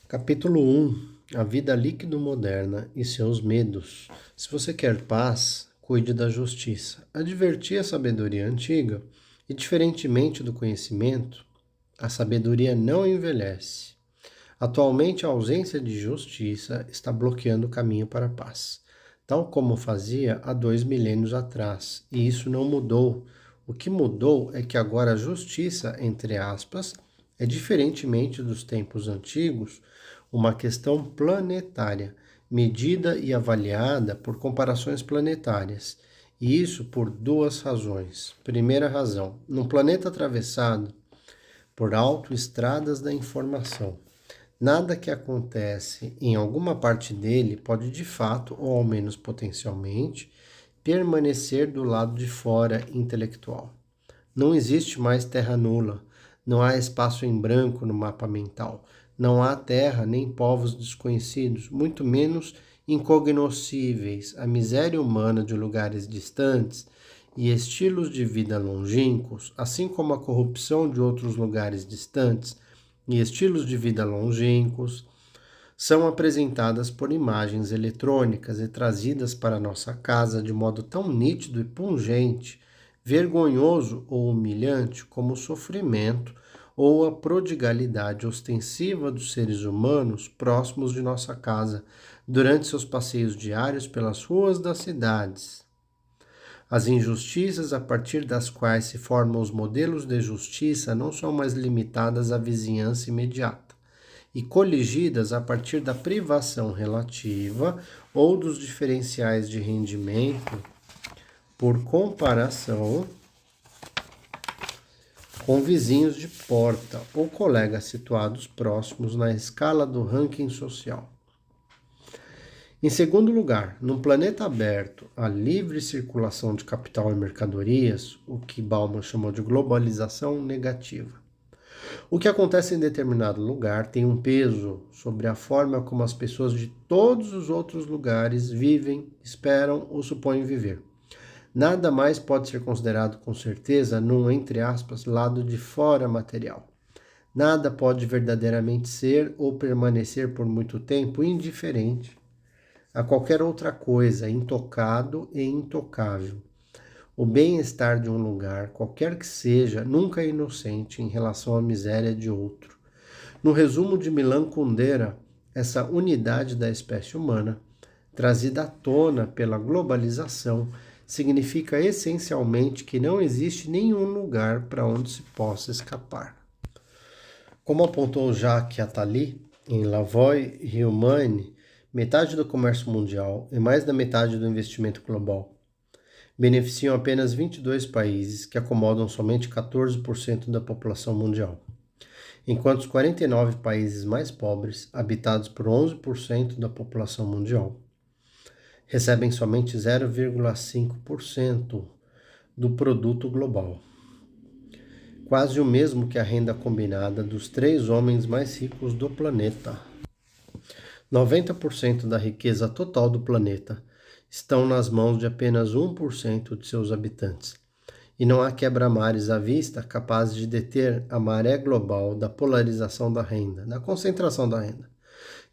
Capítulo 1: A vida líquido-moderna e seus medos. Se você quer paz, cuide da justiça. Advertia a sabedoria antiga, e diferentemente do conhecimento, a sabedoria não envelhece. Atualmente, a ausência de justiça está bloqueando o caminho para a paz, tal como fazia há 2 milênios atrás, e isso não mudou. O que mudou é que agora a justiça, entre aspas, é, diferentemente dos tempos antigos, uma questão planetária, medida e avaliada por comparações planetárias. E isso por duas razões. Primeira razão: num planeta atravessado por autoestradas da informação, nada que acontece em alguma parte dele pode de fato, ou ao menos potencialmente, permanecer do lado de fora intelectual. Não existe mais terra nula, não há espaço em branco no mapa mental, não há terra nem povos desconhecidos, muito menos incognoscíveis. A miséria humana de lugares distantes e estilos de vida longínquos, assim como a corrupção de outros lugares distantes e estilos de vida longínquos, são apresentadas por imagens eletrônicas e trazidas para nossa casa de modo tão nítido e pungente, vergonhoso ou humilhante como o sofrimento ou a prodigalidade ostensiva dos seres humanos próximos de nossa casa durante seus passeios diários pelas ruas das cidades. As injustiças a partir das quais se formam os modelos de justiça não são mais limitadas à vizinhança imediata e coligidas a partir da privação relativa ou dos diferenciais de rendimento por comparação com vizinhos de porta ou colegas situados próximos na escala do ranking social. Em segundo lugar, num planeta aberto à livre circulação de capital e mercadorias, o que Bauman chamou de globalização negativa. O que acontece em determinado lugar tem um peso sobre a forma como as pessoas de todos os outros lugares vivem, esperam ou supõem viver. Nada mais pode ser considerado com certeza num, entre aspas, lado de fora material. Nada pode verdadeiramente ser ou permanecer por muito tempo indiferente a qualquer outra coisa, intocado e intocável. O bem-estar de um lugar, qualquer que seja, nunca é inocente em relação à miséria de outro. No resumo de Milan Kundera, essa unidade da espécie humana, trazida à tona pela globalização, significa essencialmente que não existe nenhum lugar para onde se possa escapar. Como apontou Jacques Attali, em La Voie Humaine, metade do comércio mundial e mais da metade do investimento global beneficiam apenas 22 países, que acomodam somente 14% da população mundial, enquanto os 49 países mais pobres, habitados por 11% da população mundial, recebem somente 0,5% do produto global, quase o mesmo que a renda combinada dos 3 homens mais ricos do planeta. 90% da riqueza total do planeta estão nas mãos de apenas 1% de seus habitantes, e não há quebra-mares à vista capazes de deter a maré global da polarização da renda, da concentração da renda,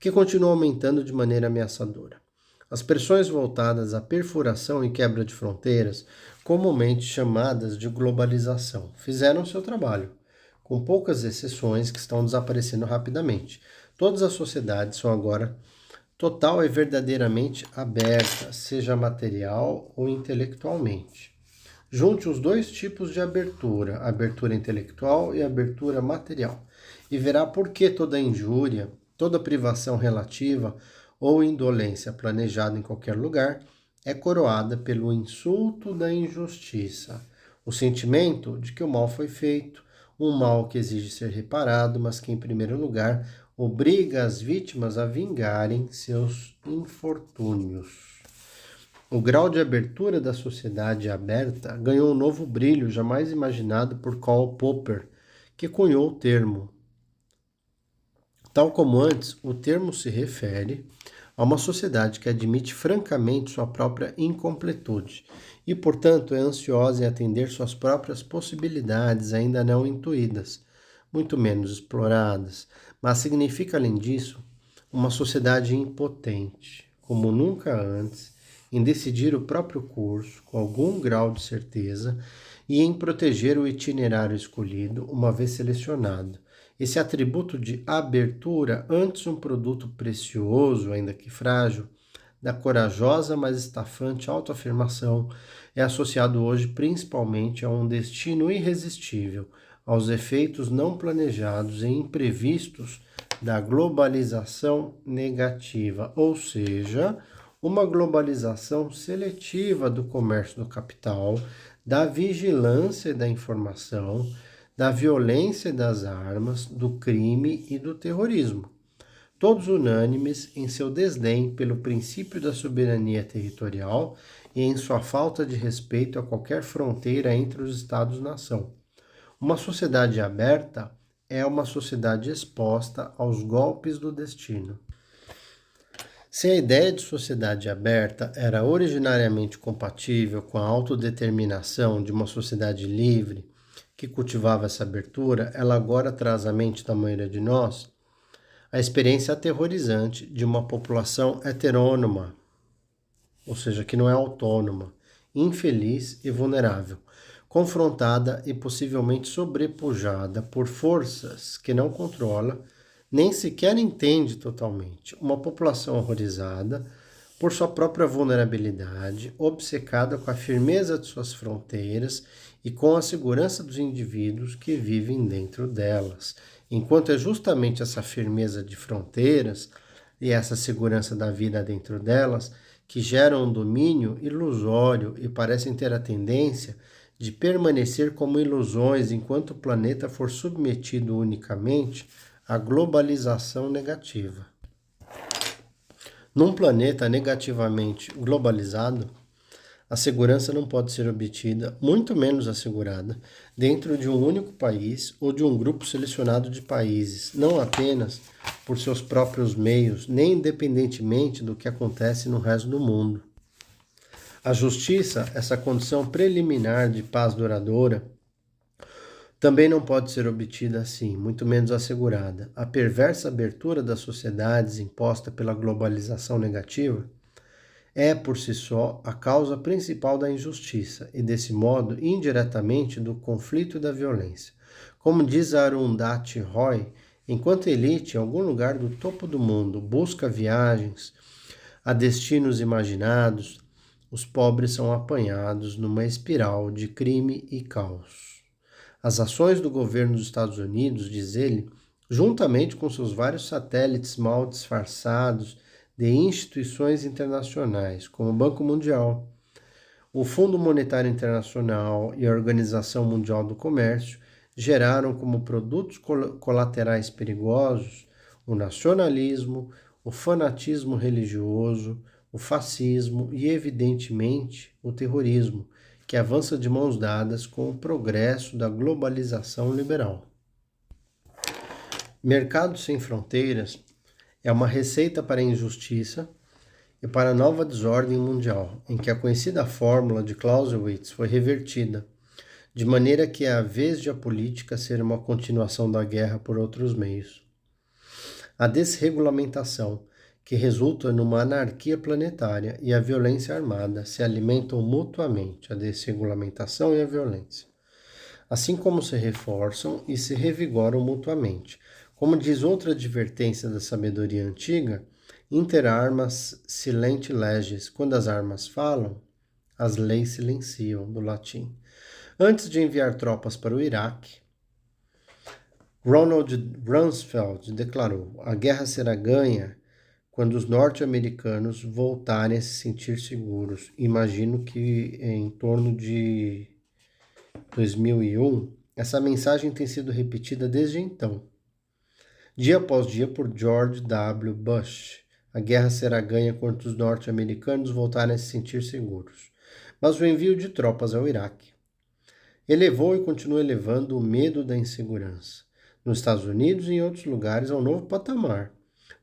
que continua aumentando de maneira ameaçadora. As pressões voltadas à perfuração e quebra de fronteiras, comumente chamadas de globalização, fizeram seu trabalho, com poucas exceções que estão desaparecendo rapidamente. Todas as sociedades são agora total e verdadeiramente abertas, seja material ou intelectualmente. Junte os dois tipos de abertura, abertura intelectual e abertura material, e verá por que toda injúria, toda privação relativa ou indolência planejada em qualquer lugar é coroada pelo insulto da injustiça, o sentimento de que o mal foi feito, um mal que exige ser reparado, mas que, em primeiro lugar, obriga as vítimas a vingarem seus infortúnios. O grau de abertura da sociedade aberta ganhou um novo brilho jamais imaginado por Karl Popper, que cunhou o termo. Tal como antes, o termo se refere a uma sociedade que admite francamente sua própria incompletude e, portanto, é ansiosa em atender suas próprias possibilidades ainda não intuídas, muito menos exploradas, mas significa, além disso, uma sociedade impotente, como nunca antes, em decidir o próprio curso com algum grau de certeza e em proteger o itinerário escolhido, uma vez selecionado. Esse atributo de abertura, antes um produto precioso, ainda que frágil, da corajosa, mas estafante autoafirmação, é associado hoje principalmente a um destino irresistível, aos efeitos não planejados e imprevistos da globalização negativa, ou seja, uma globalização seletiva do comércio do capital, da vigilância e da informação, da violência e das armas, do crime e do terrorismo. Todos unânimes em seu desdém pelo princípio da soberania territorial e em sua falta de respeito a qualquer fronteira entre os Estados-nação. Uma sociedade aberta é uma sociedade exposta aos golpes do destino. Se a ideia de sociedade aberta era originariamente compatível com a autodeterminação de uma sociedade livre que cultivava essa abertura, ela agora traz à mente da maioria de nós a experiência aterrorizante de uma população heterônoma, ou seja, que não é autônoma, infeliz e vulnerável, confrontada e possivelmente sobrepujada por forças que não controla, nem sequer entende totalmente. Uma população horrorizada por sua própria vulnerabilidade, obcecada com a firmeza de suas fronteiras e com a segurança dos indivíduos que vivem dentro delas. Enquanto é justamente essa firmeza de fronteiras e essa segurança da vida dentro delas que geram um domínio ilusório e parecem ter a tendência de permanecer como ilusões enquanto o planeta for submetido unicamente à globalização negativa. Num planeta negativamente globalizado, a segurança não pode ser obtida, muito menos assegurada, dentro de um único país ou de um grupo selecionado de países, não apenas por seus próprios meios, nem independentemente do que acontece no resto do mundo. A justiça, essa condição preliminar de paz duradoura, também não pode ser obtida assim, muito menos assegurada. A perversa abertura das sociedades imposta pela globalização negativa é, por si só, a causa principal da injustiça e, desse modo, indiretamente, do conflito e da violência. Como diz Arundhati Roy, enquanto a elite, em algum lugar do topo do mundo, busca viagens a destinos imaginados, os pobres são apanhados numa espiral de crime e caos. As ações do governo dos Estados Unidos, diz ele, juntamente com seus vários satélites mal disfarçados de instituições internacionais, como o Banco Mundial, o Fundo Monetário Internacional e a Organização Mundial do Comércio, geraram como produtos colaterais perigosos o nacionalismo, o fanatismo religioso, o fascismo e, evidentemente, o terrorismo, que avança de mãos dadas com o progresso da globalização liberal. Mercado sem fronteiras é uma receita para a injustiça e para a nova desordem mundial, em que a conhecida fórmula de Clausewitz foi revertida, de maneira que é a vez de a política ser uma continuação da guerra por outros meios. A desregulamentação, que resulta numa anarquia planetária, e a violência armada se alimentam mutuamente, a desregulamentação e a violência, assim como se reforçam e se revigoram mutuamente. Como diz outra advertência da sabedoria antiga, inter armas silente leges, quando as armas falam, as leis silenciam, do latim. Antes de enviar tropas para o Iraque, Ronald Rumsfeld declarou: a guerra será ganha quando os norte-americanos voltarem a se sentir seguros. Imagino que em torno de 2001, essa mensagem tem sido repetida desde então. Dia após dia por George W. Bush. A guerra será ganha quando os norte-americanos voltarem a se sentir seguros. Mas o envio de tropas ao Iraque elevou e continua elevando o medo da insegurança, nos Estados Unidos e em outros lugares, a um novo patamar.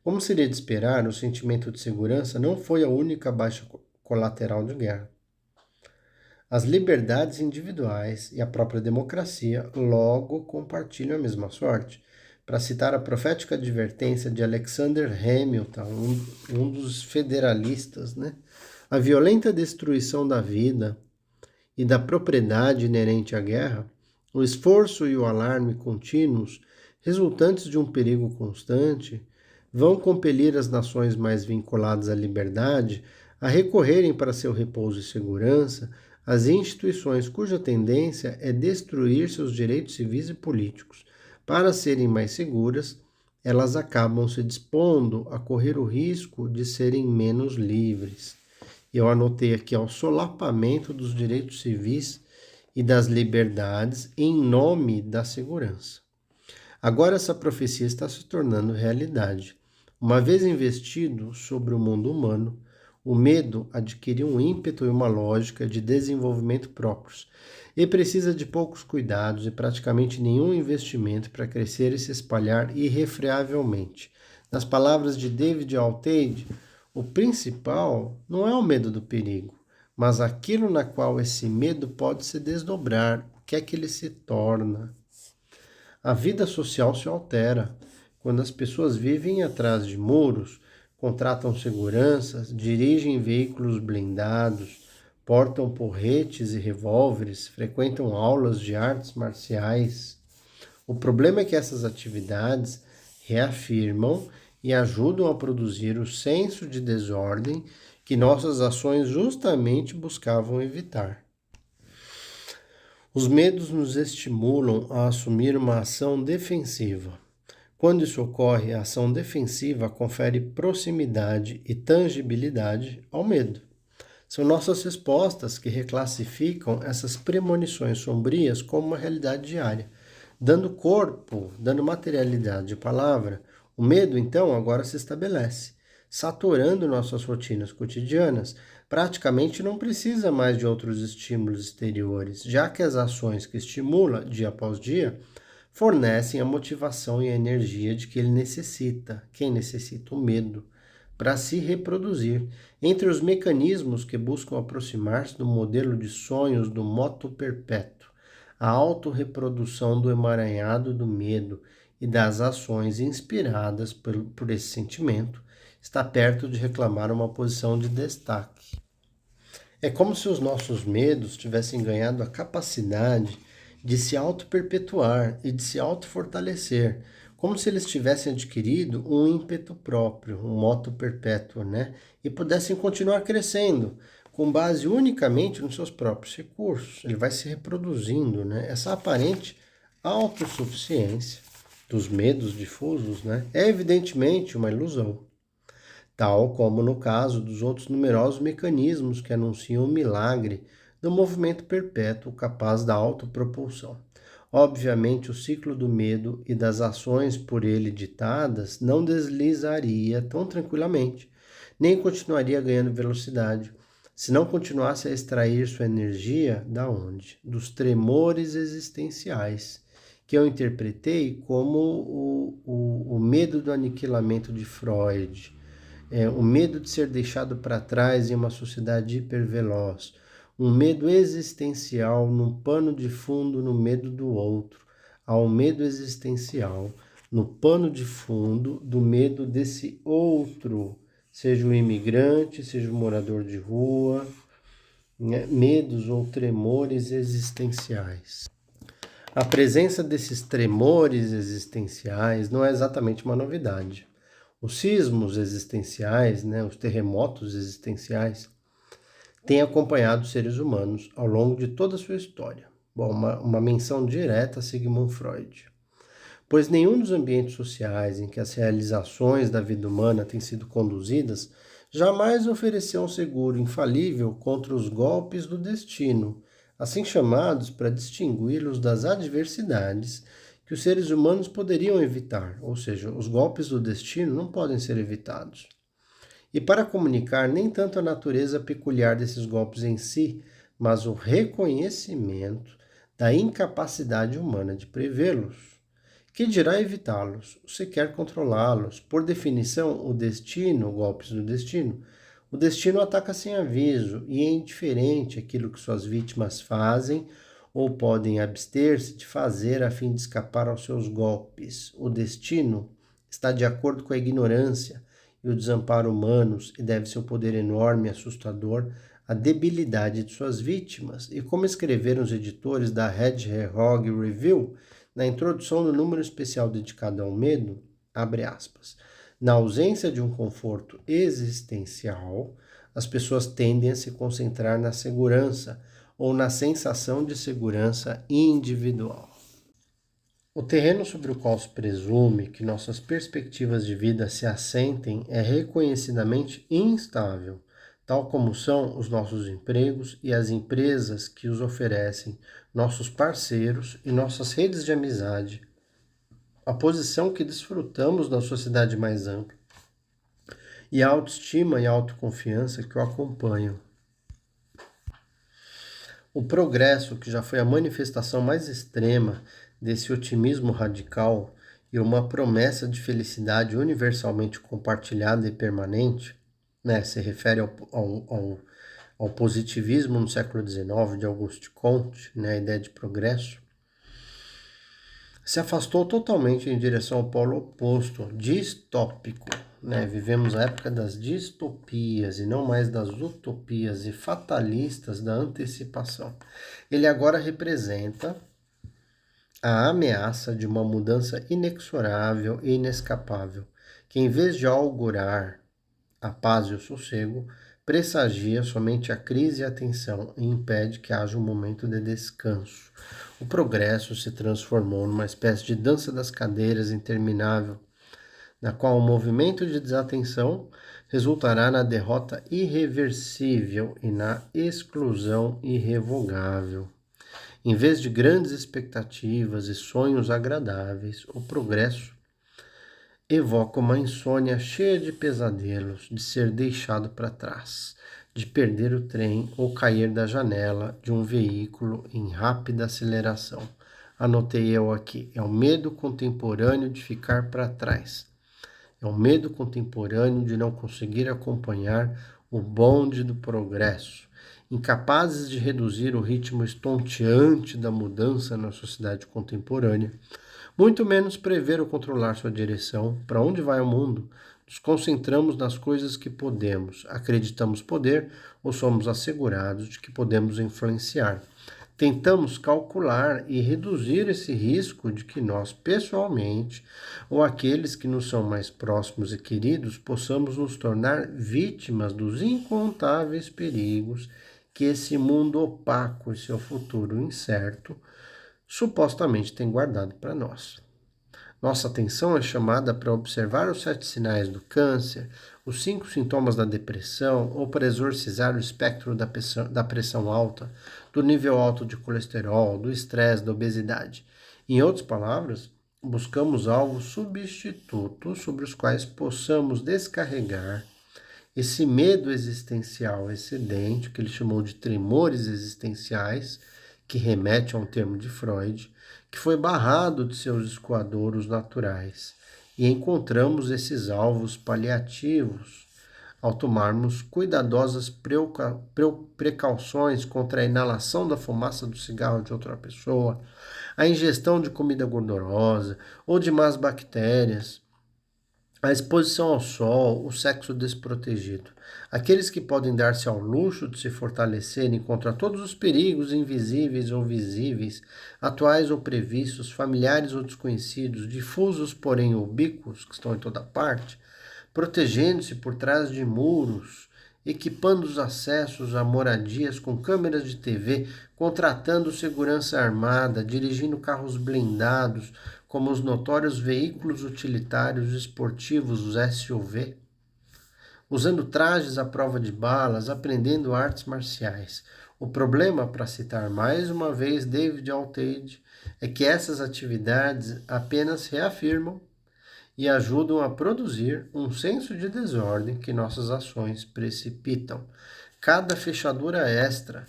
Como seria de esperar, o sentimento de segurança não foi a única baixa colateral de guerra. As liberdades individuais e a própria democracia logo compartilham a mesma sorte. para citar a profética advertência de Alexander Hamilton, um dos federalistas, né? A violenta destruição da vida e da propriedade inerente à guerra, o esforço e o alarme contínuos, resultantes de um perigo constante, vão compelir as nações mais vinculadas à liberdade a recorrerem para seu repouso e segurança às instituições cuja tendência é destruir seus direitos civis e políticos. Para serem mais seguras, elas acabam se dispondo a correr o risco de serem menos livres. Eu anotei aqui o solapamento dos direitos civis e das liberdades em nome da segurança. Agora essa profecia está se tornando realidade. Uma vez investido sobre o mundo humano, o medo adquire um ímpeto e uma lógica de desenvolvimento próprios e precisa de poucos cuidados e praticamente nenhum investimento para crescer e se espalhar irrefreavelmente. Nas palavras de David Alteide, o principal não é o medo do perigo, mas aquilo na qual esse medo pode se desdobrar, o que é que ele se torna. A vida social se altera. Quando as pessoas vivem atrás de muros, contratam seguranças, dirigem veículos blindados, portam porretes e revólveres, frequentam aulas de artes marciais. O problema é que essas atividades reafirmam e ajudam a produzir o senso de desordem que nossas ações justamente buscavam evitar. Os medos nos estimulam a assumir uma ação defensiva. Quando isso ocorre, a ação defensiva confere proximidade e tangibilidade ao medo. São nossas respostas que reclassificam essas premonições sombrias como uma realidade diária, dando corpo, dando materialidade à palavra. O medo, então, agora se estabelece, saturando nossas rotinas cotidianas. Praticamente não precisa mais de outros estímulos exteriores, já que as ações que estimula dia após dia fornecem a motivação e a energia de que ele necessita. Quem necessita? O medo, para se reproduzir. Entre os mecanismos que buscam aproximar-se do modelo de sonhos do moto perpétuo, a autorreprodução do emaranhado do medo e das ações inspiradas por esse sentimento está perto de reclamar uma posição de destaque. É como se os nossos medos tivessem ganhado a capacidade de se auto-perpetuar e de se auto-fortalecer, como se eles tivessem adquirido um ímpeto próprio, um moto perpétuo, né? E pudessem continuar crescendo, com base unicamente nos seus próprios recursos. Ele vai se reproduzindo, né? Essa aparente autossuficiência dos medos difusos, né? É evidentemente uma ilusão, tal como no caso dos outros numerosos mecanismos que anunciam o milagre do movimento perpétuo capaz da autopropulsão. Obviamente, o ciclo do medo e das ações por ele ditadas não deslizaria tão tranquilamente, nem continuaria ganhando velocidade, se não continuasse a extrair sua energia da onde? Dos tremores existenciais, que eu interpretei como o medo do aniquilamento de Freud, o medo de ser deixado para trás em uma sociedade hiperveloz, um medo existencial num pano de fundo no medo do outro, ao medo existencial no pano de fundo do medo desse outro, seja o imigrante, seja o morador de rua, né? Medos ou tremores existenciais. A presença desses tremores existenciais não é exatamente uma novidade. Os sismos existenciais, né, os terremotos existenciais, têm acompanhado os seres humanos ao longo de toda a sua história. Bom, uma menção direta a Sigmund Freud. Pois nenhum dos ambientes sociais em que as realizações da vida humana têm sido conduzidas jamais ofereceu um seguro infalível contra os golpes do destino, assim chamados para distingui-los das adversidades que os seres humanos poderiam evitar, ou seja, os golpes do destino não podem ser evitados. E para comunicar nem tanto a natureza peculiar desses golpes em si, mas o reconhecimento da incapacidade humana de prevê-los. Que dirá evitá-los, ou sequer controlá-los? Por definição, o destino, golpes do destino, o destino ataca sem aviso e é indiferente àquilo que suas vítimas fazem ou podem abster-se de fazer a fim de escapar aos seus golpes. O destino está de acordo com a ignorância e o desamparo humanos, e deve seu poder enorme e assustador à debilidade de suas vítimas. E como escreveram os editores da Hedgehog Review, na introdução do número especial dedicado ao medo, abre aspas, na ausência de um conforto existencial, as pessoas tendem a se concentrar na segurança ou na sensação de segurança individual. O terreno sobre o qual se presume que nossas perspectivas de vida se assentem é reconhecidamente instável, tal como são os nossos empregos e as empresas que os oferecem, nossos parceiros e nossas redes de amizade, a posição que desfrutamos na sociedade mais ampla e a autoestima e a autoconfiança que o acompanham. O progresso, que já foi a manifestação mais extrema desse otimismo radical e uma promessa de felicidade universalmente compartilhada e permanente, né, se refere ao positivismo no século XIX de Auguste Comte, né, a ideia de progresso, se afastou totalmente em direção ao polo oposto, distópico. Né? Vivemos a época das distopias e não mais das utopias e fatalistas da antecipação. Ele agora representa a ameaça de uma mudança inexorável e inescapável, que em vez de augurar a paz e o sossego, pressagia somente a crise e a tensão e impede que haja um momento de descanso. O progresso se transformou numa espécie de dança das cadeiras interminável, na qual o movimento de desatenção resultará na derrota irreversível e na exclusão irrevogável. Em vez de grandes expectativas e sonhos agradáveis, o progresso evoca uma insônia cheia de pesadelos, de ser deixado para trás, de perder o trem ou cair da janela de um veículo em rápida aceleração. Anotei eu aqui, é o medo contemporâneo de ficar para trás. É o medo contemporâneo de não conseguir acompanhar o bonde do progresso. Incapazes de reduzir o ritmo estonteante da mudança na sociedade contemporânea, muito menos prever ou controlar sua direção, para onde vai o mundo, nos concentramos nas coisas que podemos, acreditamos poder ou somos assegurados de que podemos influenciar. Tentamos calcular e reduzir esse risco de que nós, pessoalmente, ou aqueles que nos são mais próximos e queridos, possamos nos tornar vítimas dos incontáveis perigos que esse mundo opaco e seu futuro incerto supostamente tem guardado para nós. Nossa atenção é chamada para observar os 7 sinais do câncer, os 5 sintomas da depressão ou para exorcizar o espectro da pressão alta, do nível alto de colesterol, do estresse, da obesidade. Em outras palavras, buscamos alvos substitutos sobre os quais possamos descarregar esse medo existencial excedente, que ele chamou de tremores existenciais, que remete a um termo de Freud, que foi barrado de seus escoadouros naturais. E encontramos esses alvos paliativos ao tomarmos cuidadosas precauções contra a inalação da fumaça do cigarro de outra pessoa, a ingestão de comida gordurosa ou de más bactérias, a exposição ao sol, o sexo desprotegido. Aqueles que podem dar-se ao luxo de se fortalecerem contra todos os perigos invisíveis ou visíveis, atuais ou previstos, familiares ou desconhecidos, difusos porém ubíquos, que estão em toda parte, protegendo-se por trás de muros, equipando os acessos a moradias com câmeras de TV, contratando segurança armada, dirigindo carros blindados, como os notórios veículos utilitários esportivos, os SUV, usando trajes à prova de balas, aprendendo artes marciais. O problema, para citar mais uma vez David Alteide, é que essas atividades apenas reafirmam e ajudam a produzir um senso de desordem que nossas ações precipitam. Cada fechadura extra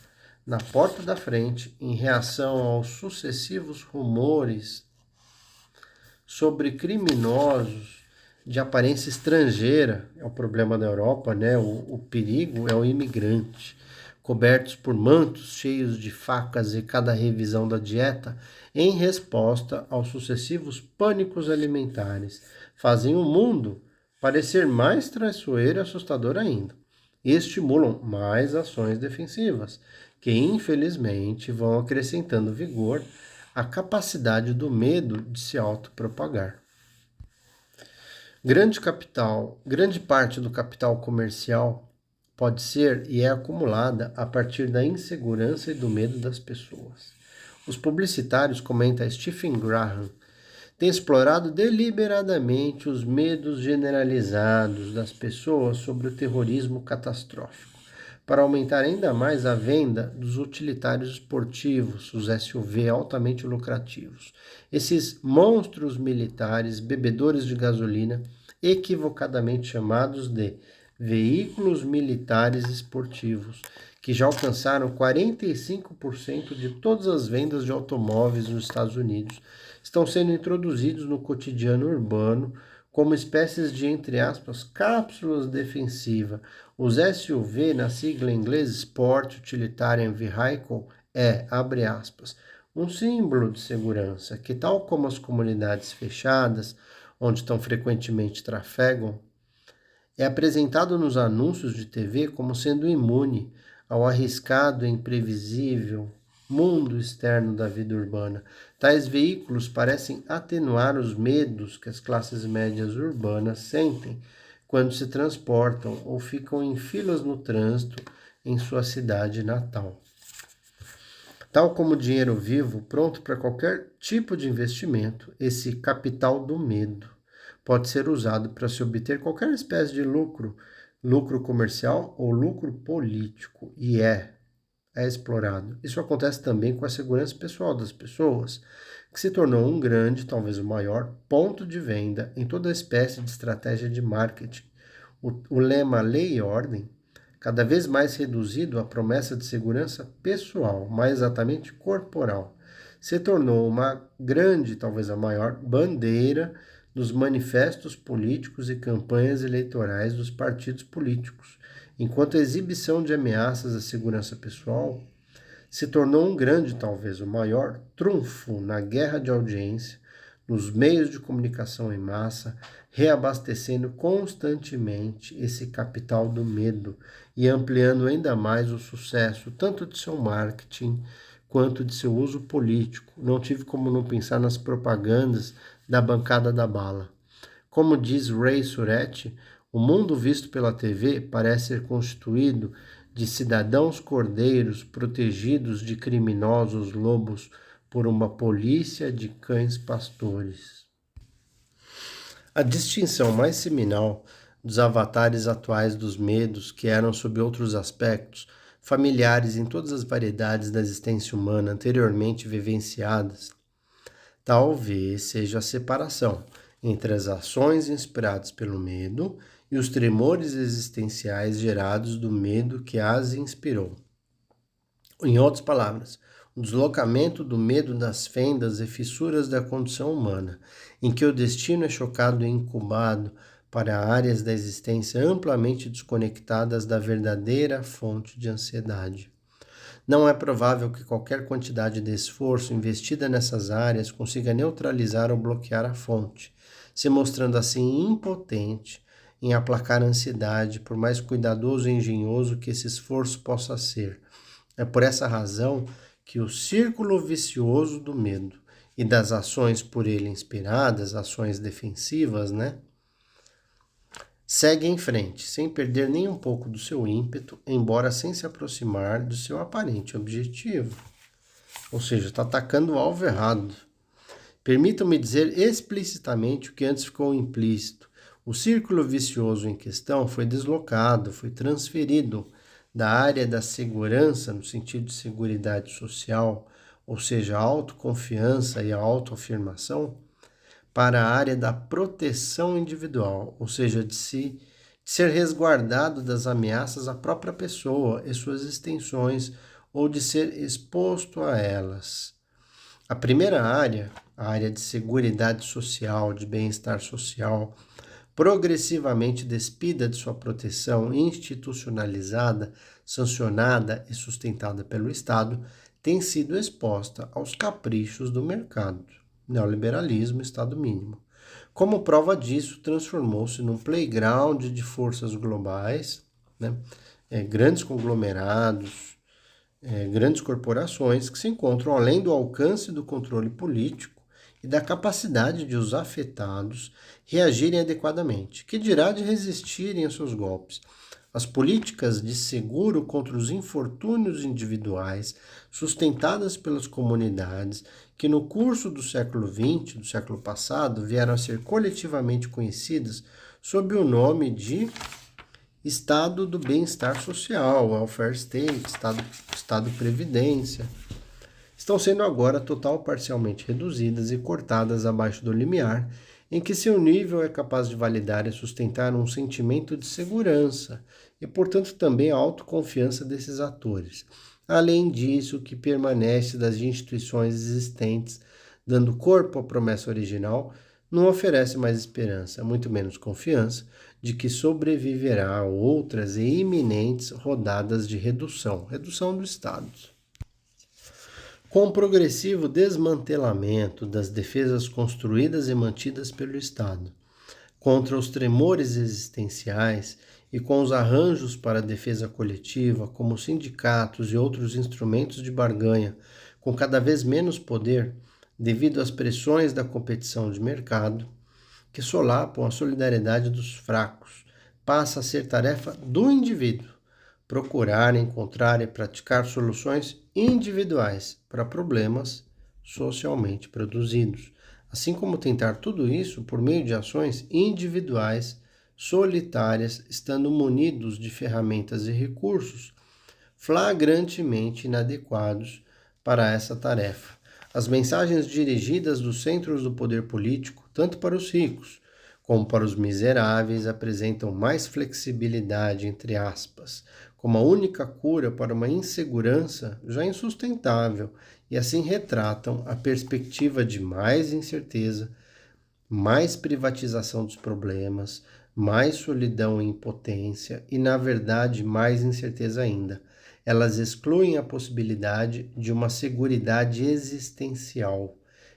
na porta da frente, em reação aos sucessivos rumores sobre criminosos de aparência estrangeira, é o problema da Europa, né? O perigo é o imigrante. cobertos por mantos cheios de facas e cada revisão da dieta, em resposta aos sucessivos pânicos alimentares, fazem o mundo parecer mais traiçoeiro e assustador ainda, e estimulam mais ações defensivas, que infelizmente vão acrescentando vigor à capacidade do medo de se autopropagar. Grande parte do capital comercial pode ser e é acumulada a partir da insegurança e do medo das pessoas. Os publicitários, comenta Stephen Graham, têm explorado deliberadamente os medos generalizados das pessoas sobre o terrorismo catastrófico, para aumentar ainda mais a venda dos utilitários esportivos, os SUV altamente lucrativos. Esses monstros militares, bebedores de gasolina, equivocadamente chamados de veículos militares esportivos, que já alcançaram 45% de todas as vendas de automóveis nos Estados Unidos, estão sendo introduzidos no cotidiano urbano como espécies de, entre aspas, cápsulas defensivas. Os SUV, na sigla em inglês Sport Utilitarian Vehicle, abre aspas, um símbolo de segurança que, tal como as comunidades fechadas, onde tão frequentemente trafegam, é apresentado nos anúncios de TV como sendo imune ao arriscado e imprevisível mundo externo da vida urbana. Tais veículos parecem atenuar os medos que as classes médias urbanas sentem quando se transportam ou ficam em filas no trânsito em sua cidade natal. Tal como o dinheiro vivo, pronto para qualquer tipo de investimento, esse capital do medo pode ser usado para se obter qualquer espécie de lucro comercial ou lucro político, e é explorado. Isso acontece também com a segurança pessoal das pessoas, que se tornou um grande, talvez o maior, ponto de venda em toda espécie de estratégia de marketing. O lema lei e ordem, cada vez mais reduzido à promessa de segurança pessoal, mais exatamente corporal, se tornou uma grande, talvez a maior, bandeira dos manifestos políticos e campanhas eleitorais dos partidos políticos, enquanto a exibição de ameaças à segurança pessoal se tornou um grande, talvez o maior, trunfo na guerra de audiência, nos meios de comunicação em massa, reabastecendo constantemente esse capital do medo e ampliando ainda mais o sucesso, tanto de seu marketing quanto de seu uso político. Não tive como não pensar nas propagandas da bancada da bala. Como diz Ray Suretti, o mundo visto pela TV parece ser constituído de cidadãos cordeiros protegidos de criminosos lobos por uma polícia de cães pastores. A distinção mais seminal dos avatares atuais dos medos, que eram sob outros aspectos, familiares em todas as variedades da existência humana anteriormente vivenciadas, talvez seja a separação entre as ações inspiradas pelo medo e os tremores existenciais gerados do medo que as inspirou. Em outras palavras, o deslocamento do medo das fendas e fissuras da condição humana, em que o destino é chocado e incubado para áreas da existência amplamente desconectadas da verdadeira fonte de ansiedade. Não é provável que qualquer quantidade de esforço investida nessas áreas consiga neutralizar ou bloquear a fonte, se mostrando assim impotente em aplacar a ansiedade, por mais cuidadoso e engenhoso que esse esforço possa ser. É por essa razão que o círculo vicioso do medo e das ações por ele inspiradas, ações defensivas, segue em frente, sem perder nem um pouco do seu ímpeto, embora sem se aproximar do seu aparente objetivo. Ou seja, está atacando o alvo errado. Permitam-me dizer explicitamente o que antes ficou implícito. O círculo vicioso em questão foi deslocado, foi transferido da área da segurança, no sentido de seguridade social, ou seja, a autoconfiança e a autoafirmação, para a área da proteção individual, ou seja, de ser resguardado das ameaças à própria pessoa e suas extensões, ou de ser exposto a elas. A primeira área, a área de seguridade social, de bem-estar social, progressivamente despida de sua proteção institucionalizada, sancionada e sustentada pelo Estado, tem sido exposta aos caprichos do mercado. Neoliberalismo, Estado mínimo. Como prova disso, transformou-se num playground de forças globais, né? Grandes conglomerados, grandes corporações que se encontram além do alcance do controle político e da capacidade de os afetados reagirem adequadamente, que dirá de resistirem aos seus golpes. As políticas de seguro contra os infortúnios individuais, sustentadas pelas comunidades, que no curso do século XX, do século passado, vieram a ser coletivamente conhecidas sob o nome de Estado do Bem-Estar Social, Welfare State, Estado Previdência, estão sendo agora total ou parcialmente reduzidas e cortadas abaixo do limiar, em que seu nível é capaz de validar e sustentar um sentimento de segurança e, portanto, também a autoconfiança desses atores. Além disso, o que permanece das instituições existentes, dando corpo à promessa original, não oferece mais esperança, muito menos confiança, de que sobreviverá a outras e iminentes rodadas de redução do Estado. Com o progressivo desmantelamento das defesas construídas e mantidas pelo Estado contra os tremores existenciais e com os arranjos para a defesa coletiva, como sindicatos e outros instrumentos de barganha, com cada vez menos poder devido às pressões da competição de mercado, que solapam a solidariedade dos fracos, passa a ser tarefa do indivíduo procurar, encontrar e praticar soluções individuais para problemas socialmente produzidos, assim como tentar tudo isso por meio de ações individuais, solitárias, estando munidos de ferramentas e recursos flagrantemente inadequados para essa tarefa. As mensagens dirigidas dos centros do poder político, tanto para os ricos como para os miseráveis, apresentam mais flexibilidade, entre aspas, como a única cura para uma insegurança já insustentável, e assim retratam a perspectiva de mais incerteza, mais privatização dos problemas, mais solidão e impotência e, na verdade, mais incerteza ainda. Elas excluem a possibilidade de uma seguridade existencial,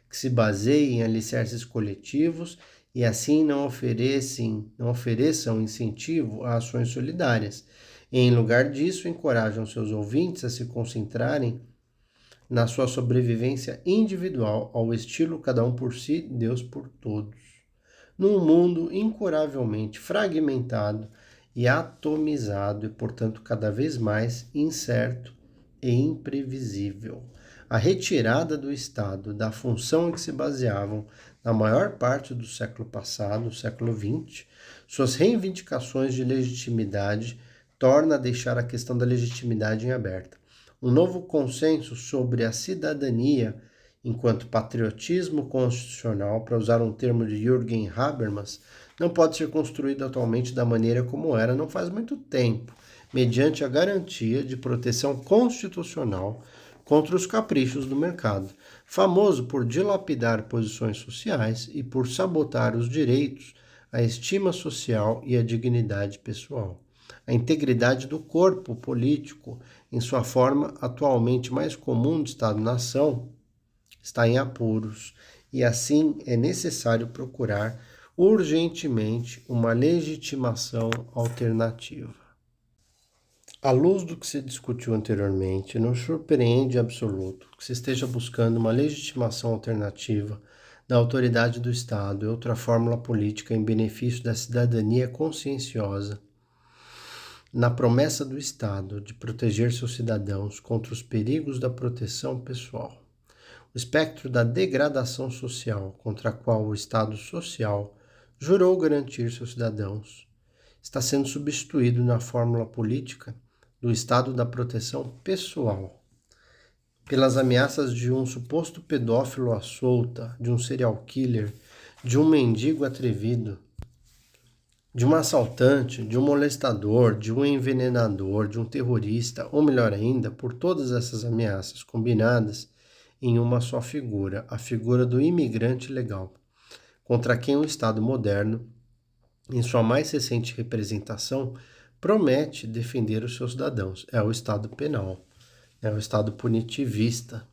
que se baseie em alicerces coletivos e assim não ofereçam incentivo a ações solidárias. E, em lugar disso, encorajam seus ouvintes a se concentrarem na sua sobrevivência individual, ao estilo cada um por si, Deus por todos. Num mundo incuravelmente fragmentado e atomizado e, portanto, cada vez mais incerto e imprevisível. A retirada do Estado da função em que se baseavam na maior parte do século passado, século XX, suas reivindicações de legitimidade torna a deixar a questão da legitimidade em aberta. Um novo consenso sobre a cidadania enquanto patriotismo constitucional, para usar um termo de Jürgen Habermas, não pode ser construído atualmente da maneira como era não faz muito tempo, mediante a garantia de proteção constitucional contra os caprichos do mercado, famoso por dilapidar posições sociais e por sabotar os direitos, a estima social e a dignidade pessoal. A integridade do corpo político, em sua forma atualmente mais comum de Estado-nação, está em apuros, e assim é necessário procurar urgentemente uma legitimação alternativa. À luz do que se discutiu anteriormente, não surpreende em absoluto que se esteja buscando uma legitimação alternativa da autoridade do Estado e outra fórmula política em benefício da cidadania conscienciosa, na promessa do Estado de proteger seus cidadãos contra os perigos da proteção pessoal. O espectro da degradação social contra a qual o Estado social jurou garantir seus cidadãos está sendo substituído na fórmula política do Estado da proteção pessoal, pelas ameaças de um suposto pedófilo à solta, de um serial killer, de um mendigo atrevido, de um assaltante, de um molestador, de um envenenador, de um terrorista, ou melhor ainda, por todas essas ameaças combinadas em uma só figura, a figura do imigrante legal, contra quem o Estado moderno em sua mais recente representação, promete defender os seus cidadãos. É o Estado penal, é o Estado punitivista.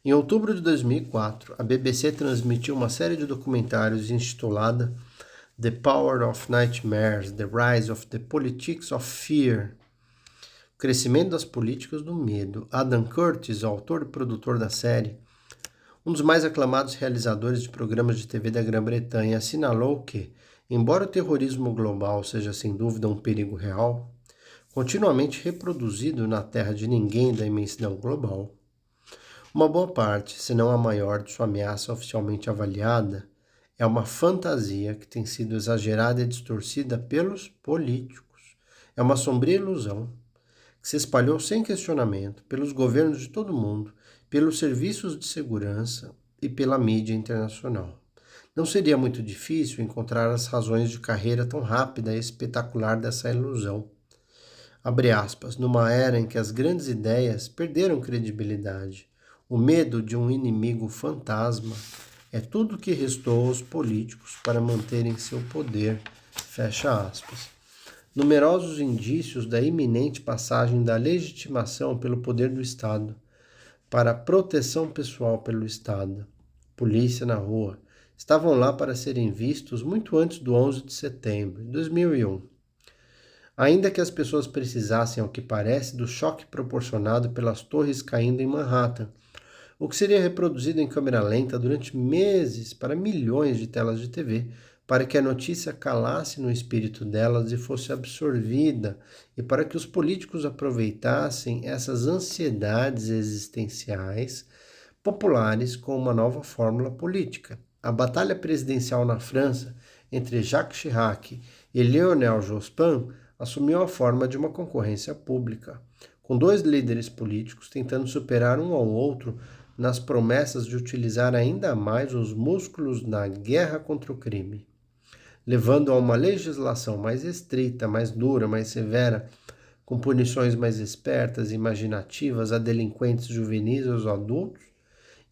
Em outubro de 2004, a BBC transmitiu uma série de documentários intitulada The Power of Nightmares, The Rise of the Politics of Fear, o crescimento das políticas do medo. Adam Curtis, o autor e produtor da série, um dos mais aclamados realizadores de programas de TV da Grã-Bretanha, assinalou que, embora o terrorismo global seja sem dúvida um perigo real, continuamente reproduzido na terra de ninguém da imensidão global, uma boa parte, se não a maior de sua ameaça oficialmente avaliada, é uma fantasia que tem sido exagerada e distorcida pelos políticos. É uma sombria ilusão que se espalhou sem questionamento pelos governos de todo o mundo, pelos serviços de segurança e pela mídia internacional. Não seria muito difícil encontrar as razões de carreira tão rápida e espetacular dessa ilusão. Abre aspas, numa era em que as grandes ideias perderam credibilidade, o medo de um inimigo fantasma é tudo o que restou aos políticos para manterem seu poder, fecha aspas. Numerosos indícios da iminente passagem da legitimação pelo poder do Estado para a proteção pessoal pelo Estado, polícia na rua, estavam lá para serem vistos muito antes do 11 de setembro de 2001. Ainda que as pessoas precisassem, ao que parece, do choque proporcionado pelas torres caindo em Manhattan, o que seria reproduzido em câmera lenta durante meses para milhões de telas de TV, para que a notícia calasse no espírito delas e fosse absorvida, e para que os políticos aproveitassem essas ansiedades existenciais populares com uma nova fórmula política. A batalha presidencial na França entre Jacques Chirac e Lionel Jospin assumiu a forma de uma concorrência pública, com dois líderes políticos tentando superar um ao outro nas promessas de utilizar ainda mais os músculos na guerra contra o crime, levando a uma legislação mais estrita, mais dura, mais severa, com punições mais espertas e imaginativas a delinquentes juvenis e aos adultos,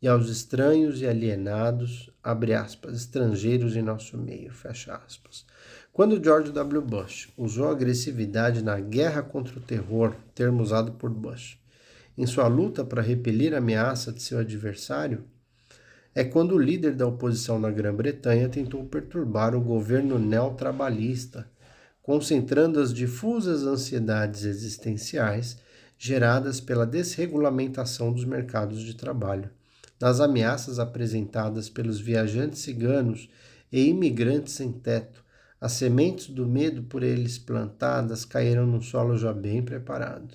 e aos estranhos e alienados, abre aspas, estrangeiros em nosso meio, fecha aspas. Quando George W. Bush usou agressividade na guerra contra o terror, termo usado por Bush, em sua luta para repelir a ameaça de seu adversário, é quando o líder da oposição na Grã-Bretanha tentou perturbar o governo neotrabalhista, concentrando as difusas ansiedades existenciais geradas pela desregulamentação dos mercados de trabalho, nas ameaças apresentadas pelos viajantes ciganos e imigrantes sem teto. As sementes do medo por eles plantadas caíram num solo já bem preparado.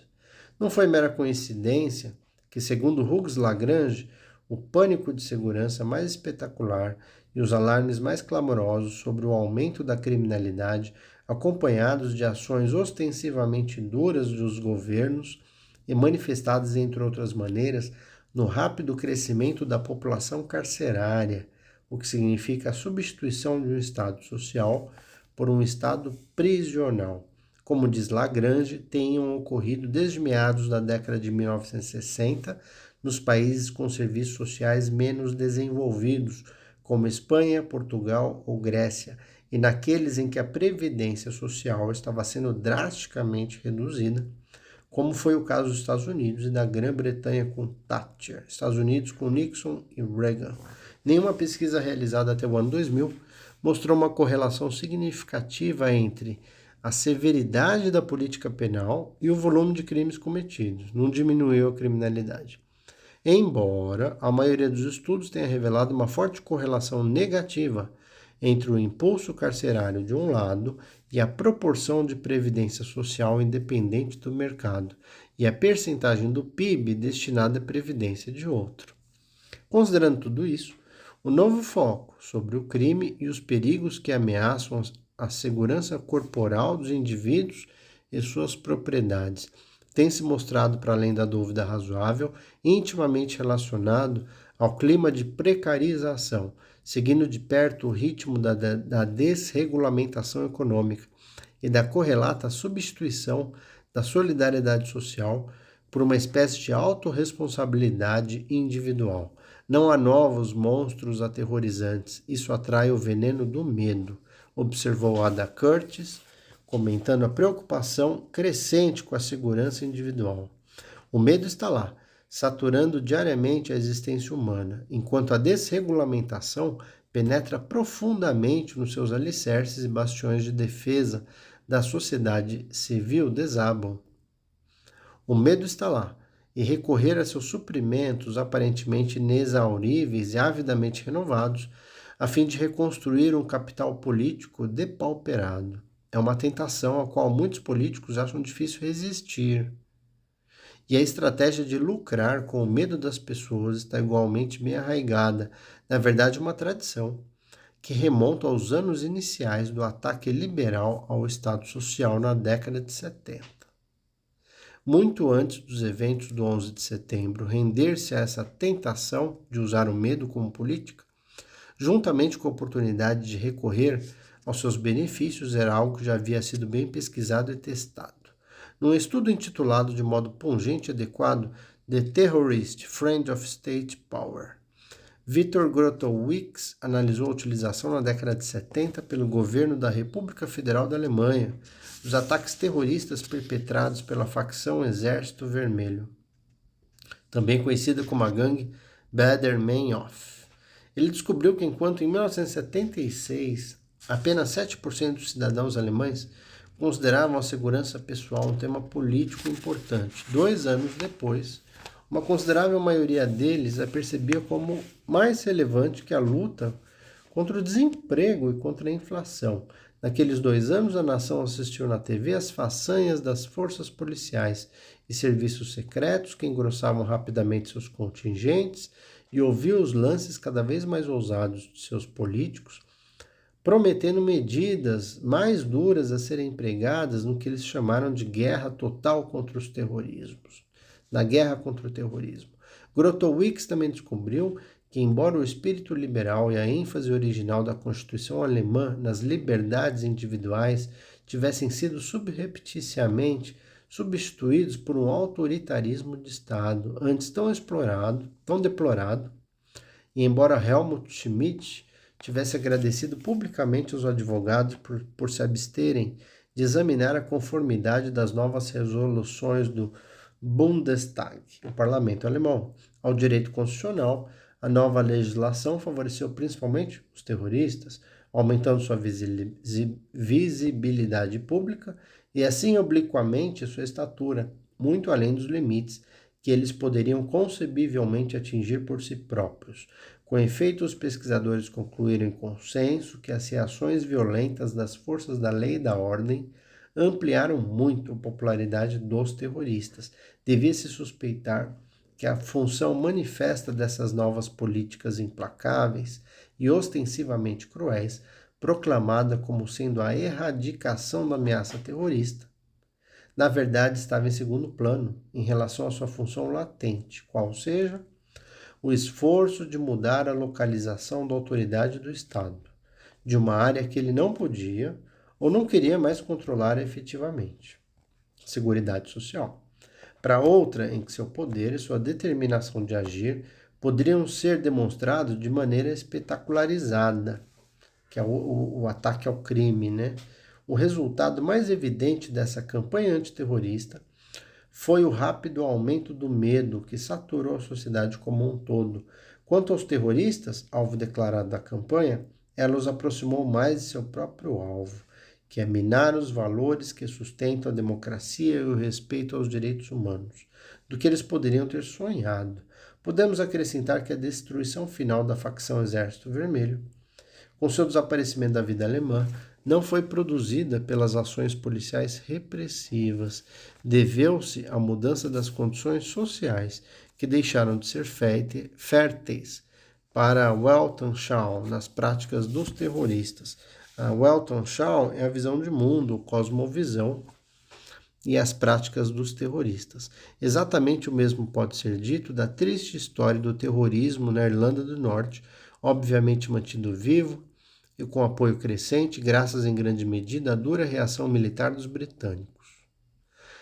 Não foi mera coincidência que, segundo Hugues Lagrange, o pânico de segurança mais espetacular e os alarmes mais clamorosos sobre o aumento da criminalidade, acompanhados de ações ostensivamente duras dos governos e manifestadas, entre outras maneiras, no rápido crescimento da população carcerária, o que significa a substituição de um Estado social por um Estado prisional, como diz Lagrange, tenham ocorrido desde meados da década de 1960 nos países com serviços sociais menos desenvolvidos, como Espanha, Portugal ou Grécia, e naqueles em que a previdência social estava sendo drasticamente reduzida, como foi o caso dos Estados Unidos e da Grã-Bretanha com Thatcher, Estados Unidos com Nixon e Reagan. Nenhuma pesquisa realizada até o ano 2000 mostrou uma correlação significativa entre a severidade da política penal e o volume de crimes cometidos. Não diminuiu a criminalidade. Embora a maioria dos estudos tenha revelado uma forte correlação negativa entre o impulso carcerário de um lado e a proporção de previdência social independente do mercado e a percentagem do PIB destinada à previdência de outro. Considerando tudo isso, o novo foco sobre o crime e os perigos que ameaçam a segurança corporal dos indivíduos e suas propriedades tem se mostrado, para além da dúvida razoável, intimamente relacionado ao clima de precarização, seguindo de perto o ritmo da desregulamentação econômica e da correlata substituição da solidariedade social por uma espécie de autorresponsabilidade individual. Não há novos monstros aterrorizantes, isso atrai o veneno do medo. observou Ada Curtis, comentando a preocupação crescente com a segurança individual. O medo está lá, saturando diariamente a existência humana, enquanto a desregulamentação penetra profundamente nos seus alicerces e bastiões de defesa da sociedade civil desabam. O medo está lá, e recorrer a seus suprimentos aparentemente inexauríveis e avidamente renovados, a fim de reconstruir um capital político depauperado. É uma tentação a qual muitos políticos acham difícil resistir. E a estratégia de lucrar com o medo das pessoas está igualmente bem arraigada, na verdade uma tradição, que remonta aos anos iniciais do ataque liberal ao Estado Social na década de 70. Muito antes dos eventos do 11 de setembro render-se a essa tentação de usar o medo como política, juntamente com a oportunidade de recorrer aos seus benefícios, era algo que já havia sido bem pesquisado e testado. Num estudo intitulado de modo pungente e adequado The Terrorist Friend of State Power, Viktor Grotowicz analisou a utilização na década de 70 pelo governo da República Federal da Alemanha dos ataques terroristas perpetrados pela facção Exército Vermelho, também conhecida como a gangue Baader-Meinhof. Ele descobriu que enquanto em 1976 apenas 7% dos cidadãos alemães consideravam a segurança pessoal um tema político importante, 2 anos depois, uma considerável maioria deles a percebia como mais relevante que a luta contra o desemprego e contra a inflação. Naqueles 2 anos, a nação assistiu na TV às façanhas das forças policiais e serviços secretos que engrossavam rapidamente seus contingentes e ouviu os lances cada vez mais ousados de seus políticos, prometendo medidas mais duras a serem empregadas no que eles chamaram de guerra total contra os terrorismos. Na guerra contra o terrorismo. Grotowicz também descobriu que, embora o espírito liberal e a ênfase original da Constituição alemã nas liberdades individuais tivessem sido subrepticiamente substituídos por um autoritarismo de Estado, antes tão explorado, tão deplorado, e embora Helmut Schmidt tivesse agradecido publicamente aos advogados por se absterem de examinar a conformidade das novas resoluções do Bundestag, o parlamento alemão, ao direito constitucional, a nova legislação favoreceu principalmente os terroristas, aumentando sua visibilidade pública e assim obliquamente sua estatura, muito além dos limites que eles poderiam concebivelmente atingir por si próprios. Com efeito, os pesquisadores concluíram em consenso que as reações violentas das forças da lei e da ordem ampliaram muito a popularidade dos terroristas. Devia-se suspeitar que a função manifesta dessas novas políticas implacáveis e ostensivamente cruéis, proclamada como sendo a erradicação da ameaça terrorista, na verdade estava em segundo plano em relação à sua função latente, qual seja o esforço de mudar a localização da autoridade do Estado, de uma área que ele não podia ou não queria mais controlar efetivamente, Seguridade Social, para outra em que seu poder e sua determinação de agir poderiam ser demonstrados de maneira espetacularizada, que é o ataque ao crime, né? O resultado mais evidente dessa campanha antiterrorista foi o rápido aumento do medo que saturou a sociedade como um todo. Quanto aos terroristas, alvo declarado da campanha, ela os aproximou mais de seu próprio alvo, que é minar os valores que sustentam a democracia e o respeito aos direitos humanos, do que eles poderiam ter sonhado. Podemos acrescentar que a destruição final da facção Exército Vermelho, com seu desaparecimento da vida alemã, não foi produzida pelas ações policiais repressivas. Deveu-se à mudança das condições sociais, que deixaram de ser férteis para a Weltanschauung nas práticas dos terroristas. A Weltanschauung é a visão de mundo, cosmovisão e as práticas dos terroristas. Exatamente o mesmo pode ser dito da triste história do terrorismo na Irlanda do Norte, obviamente mantido vivo e com apoio crescente, graças em grande medida à dura reação militar dos britânicos.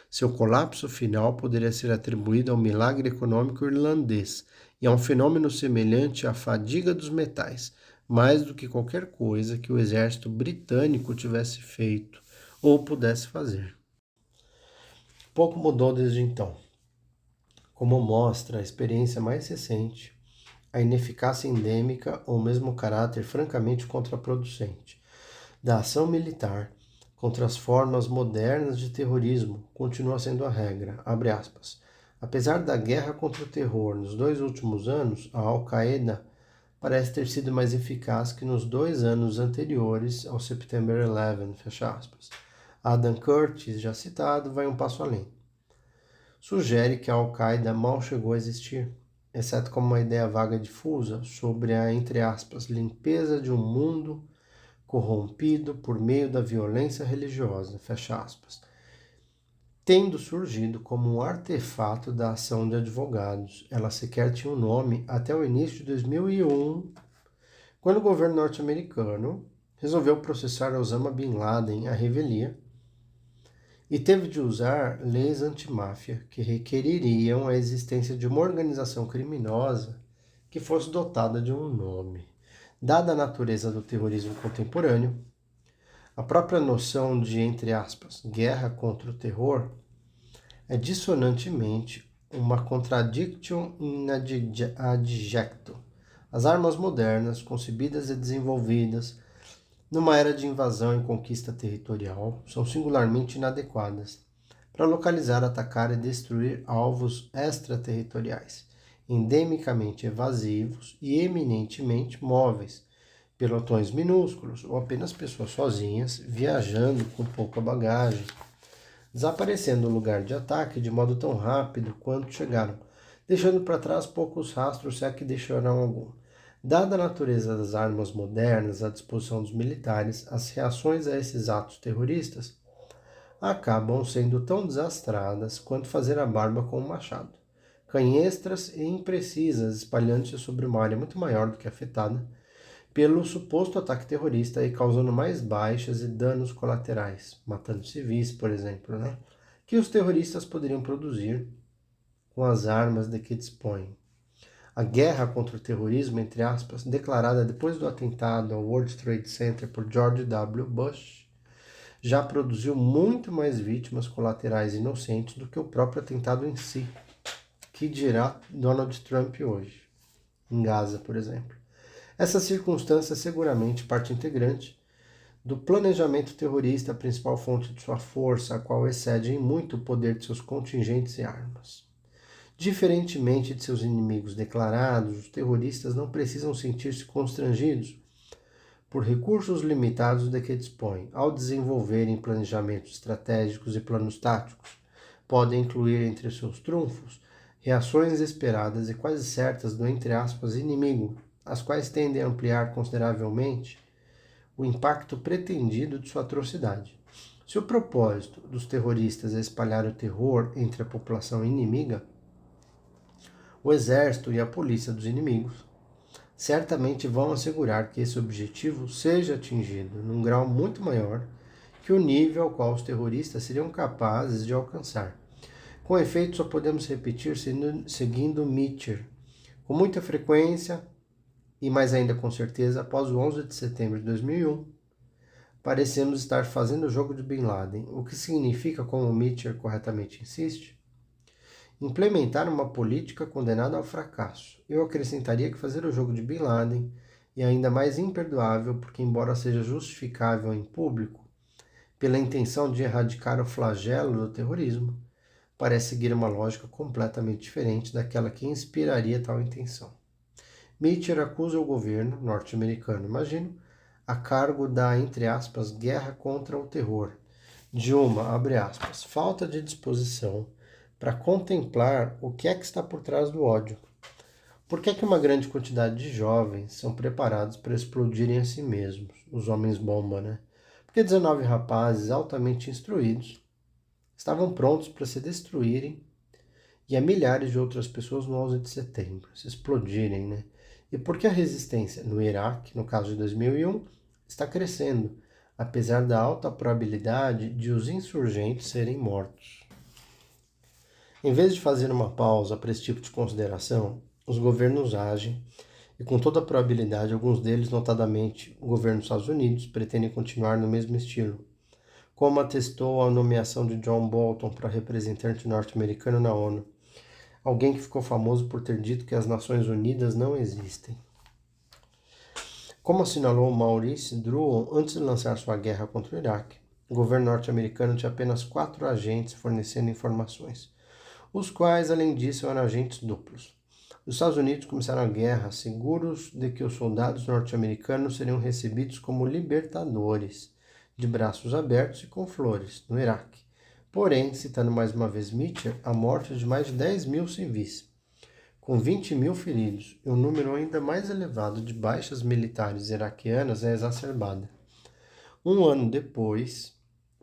Seu colapso final poderia ser atribuído ao milagre econômico irlandês e a um fenômeno semelhante à fadiga dos metais, mais do que qualquer coisa que o exército britânico tivesse feito ou pudesse fazer. Pouco mudou desde então. Como mostra a experiência mais recente, a ineficácia endêmica ou mesmo o caráter francamente contraproducente da ação militar contra as formas modernas de terrorismo continua sendo a regra. Abre aspas. Apesar da guerra contra o terror nos 2 últimos anos, a Al-Qaeda parece ter sido mais eficaz que nos 2 anos anteriores ao September 11, fecha aspas. Adam Curtis, já citado, vai um passo além. Sugere que a Al-Qaeda mal chegou a existir, exceto como uma ideia vaga e difusa sobre a, entre aspas, limpeza de um mundo corrompido por meio da violência religiosa, fecha aspas, tendo surgido como um artefato da ação de advogados. Ela sequer tinha um nome até o início de 2001, quando o governo norte-americano resolveu processar Osama Bin Laden à revelia e teve de usar leis antimáfia que requereriam a existência de uma organização criminosa que fosse dotada de um nome. Dada a natureza do terrorismo contemporâneo, a própria noção de, entre aspas, guerra contra o terror é dissonantemente uma contradiction in adjecto. As armas modernas, concebidas e desenvolvidas numa era de invasão e conquista territorial, são singularmente inadequadas para localizar, atacar e destruir alvos extraterritoriais, endemicamente evasivos e eminentemente móveis, pelotões minúsculos ou apenas pessoas sozinhas viajando com pouca bagagem, desaparecendo do lugar de ataque de modo tão rápido quanto chegaram, deixando para trás poucos rastros, se é que deixaram algum. Dada a natureza das armas modernas à disposição dos militares, as reações a esses atos terroristas acabam sendo tão desastradas quanto fazer a barba com um machado. Canhestras e imprecisas, espalhando-se sobre uma área muito maior do que afetada pelo suposto ataque terrorista e causando mais baixas e danos colaterais, matando civis, por exemplo, que os terroristas poderiam produzir com as armas de que dispõem. A guerra contra o terrorismo, entre aspas, declarada depois do atentado ao World Trade Center por George W. Bush, já produziu muito mais vítimas colaterais inocentes do que o próprio atentado em si, que dirá Donald Trump hoje, em Gaza, por exemplo. Essa circunstância é seguramente parte integrante do planejamento terrorista, a principal fonte de sua força, a qual excede em muito o poder de seus contingentes e armas. Diferentemente de seus inimigos declarados, os terroristas não precisam sentir-se constrangidos por recursos limitados de que dispõem. Ao desenvolverem planejamentos estratégicos e planos táticos, podem incluir entre seus trunfos reações esperadas e quase certas do, entre aspas, inimigo, as quais tendem a ampliar consideravelmente o impacto pretendido de sua atrocidade. Se o propósito dos terroristas é espalhar o terror entre a população inimiga, o exército e a polícia dos inimigos certamente vão assegurar que esse objetivo seja atingido num grau muito maior que o nível ao qual os terroristas seriam capazes de alcançar. Com efeito, só podemos repetir seguindo Mitchell. Com muita frequência, e mais ainda com certeza, após o 11 de setembro de 2001, parecemos estar fazendo o jogo de Bin Laden, o que significa, como Mitchell corretamente insiste, implementar uma política condenada ao fracasso. Eu acrescentaria que fazer o jogo de Bin Laden é ainda mais imperdoável porque, embora seja justificável em público pela intenção de erradicar o flagelo do terrorismo, parece seguir uma lógica completamente diferente daquela que inspiraria tal intenção. Mitchell acusa o governo norte-americano, imagino, a cargo da, entre aspas, guerra contra o terror, de uma, abre aspas, falta de disposição para contemplar o que é que está por trás do ódio. Por que é que uma grande quantidade de jovens são preparados para explodirem a si mesmos, os homens-bomba, Porque 19 rapazes altamente instruídos estavam prontos para se destruírem e a milhares de outras pessoas no 11 de setembro, se explodirem, E porque a resistência no Iraque, no caso de 2001, está crescendo, apesar da alta probabilidade de os insurgentes serem mortos. Em vez de fazer uma pausa para esse tipo de consideração, os governos agem E com toda a probabilidade, alguns deles, notadamente o governo dos Estados Unidos, pretendem continuar no mesmo estilo, como atestou a nomeação de John Bolton para representante norte-americano na ONU, alguém que ficou famoso por ter dito que as Nações Unidas não existem. Como assinalou Maurice Druon antes de lançar sua guerra contra o Iraque, o governo norte-americano tinha apenas 4 agentes fornecendo informações, os quais, além disso, eram agentes duplos. Os Estados Unidos começaram a guerra seguros de que os soldados norte-americanos seriam recebidos como libertadores, de braços abertos e com flores, no Iraque. Porém, citando mais uma vez Mitchell, a morte de mais de 10 mil civis, com 20 mil feridos e um número ainda mais elevado de baixas militares iraquianas é exacerbada. Um ano depois,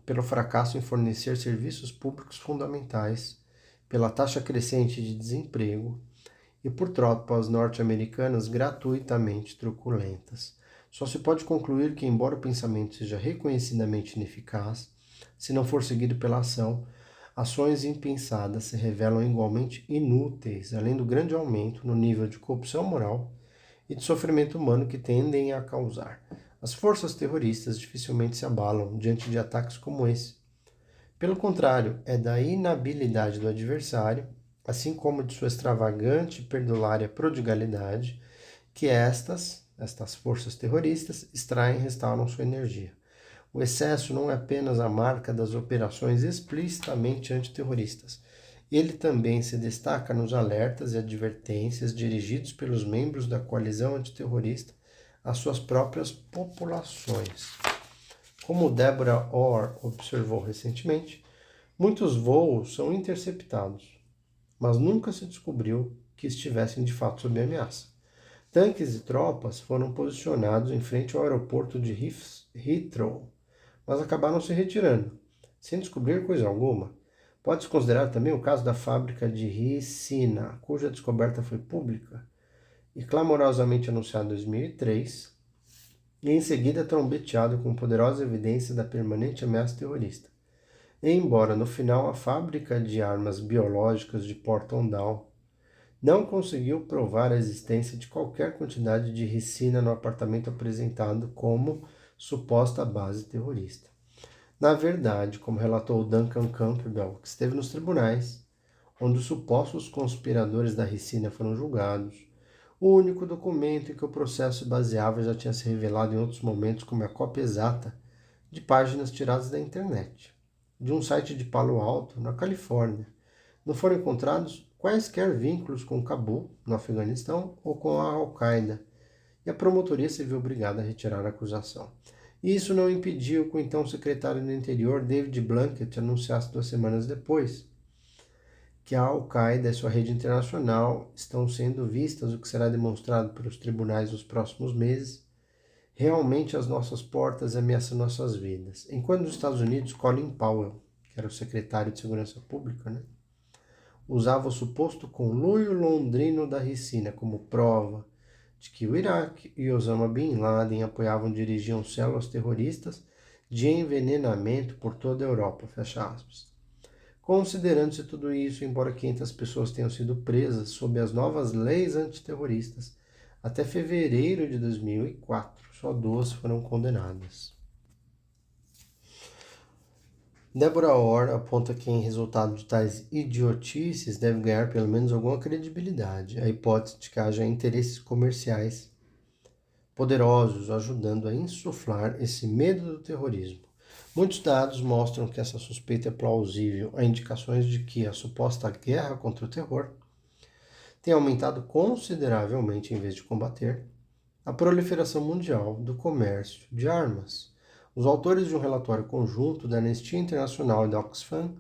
pelo fracasso em fornecer serviços públicos fundamentais, pela taxa crescente de desemprego e por tropas norte-americanas gratuitamente truculentas. Só se pode concluir que, embora o pensamento seja reconhecidamente ineficaz, se não for seguido pela ação, ações impensadas se revelam igualmente inúteis, além do grande aumento no nível de corrupção moral e de sofrimento humano que tendem a causar. As forças terroristas dificilmente se abalam diante de ataques como esse. Pelo contrário, é da inabilidade do adversário, assim como de sua extravagante e perdulária prodigalidade, que estas forças terroristas, extraem e restauram sua energia. O excesso não é apenas a marca das operações explicitamente antiterroristas. Ele também se destaca nos alertas e advertências dirigidos pelos membros da coalizão antiterrorista às suas próprias populações. Como Deborah Orr observou recentemente, muitos voos são interceptados, mas nunca se descobriu que estivessem de fato sob ameaça. Tanques e tropas foram posicionados em frente ao aeroporto de Heathrow, mas acabaram se retirando, sem descobrir coisa alguma. Pode-se considerar também o caso da fábrica de ricina, cuja descoberta foi pública e clamorosamente anunciada em 2003, e em seguida trombeteado com poderosa evidência da permanente ameaça terrorista. E embora no final a fábrica de armas biológicas de Porton Down não conseguiu provar a existência de qualquer quantidade de ricina no apartamento apresentado como suposta base terrorista. Na verdade, como relatou Duncan Campbell, que esteve nos tribunais, onde os supostos conspiradores da ricina foram julgados, o único documento em que o processo se baseava já tinha se revelado em outros momentos como a cópia exata de páginas tiradas da internet, de um site de Palo Alto, na Califórnia. Não foram encontrados quaisquer vínculos com Cabul, no Afeganistão, ou com a Al-Qaeda, e a promotoria se viu obrigada a retirar a acusação. E isso não impediu que o então secretário do Interior, David Blunkett, anunciasse 2 semanas depois que a Al-Qaeda e sua rede internacional estão sendo vistas, o que será demonstrado pelos tribunais nos próximos meses, realmente às nossas portas e ameaçam nossas vidas. Enquanto nos Estados Unidos, Colin Powell, que era o secretário de Segurança Pública, usava o suposto conluio londrino da ricina como prova de que o Iraque e Osama Bin Laden apoiavam e dirigiam células terroristas de envenenamento por toda a Europa, fecha aspas. Considerando-se tudo isso, embora 500 pessoas tenham sido presas sob as novas leis antiterroristas, até fevereiro de 2004, só 2 foram condenadas. Deborah Orr aponta que, em resultado de tais idiotices, deve ganhar pelo menos alguma credibilidade a hipótese de que haja interesses comerciais poderosos ajudando a insuflar esse medo do terrorismo. Muitos dados mostram que essa suspeita é plausível. Há indicações de que a suposta guerra contra o terror tem aumentado consideravelmente em vez de combater a proliferação mundial do comércio de armas. Os autores de um relatório conjunto da Anistia Internacional e da Oxfam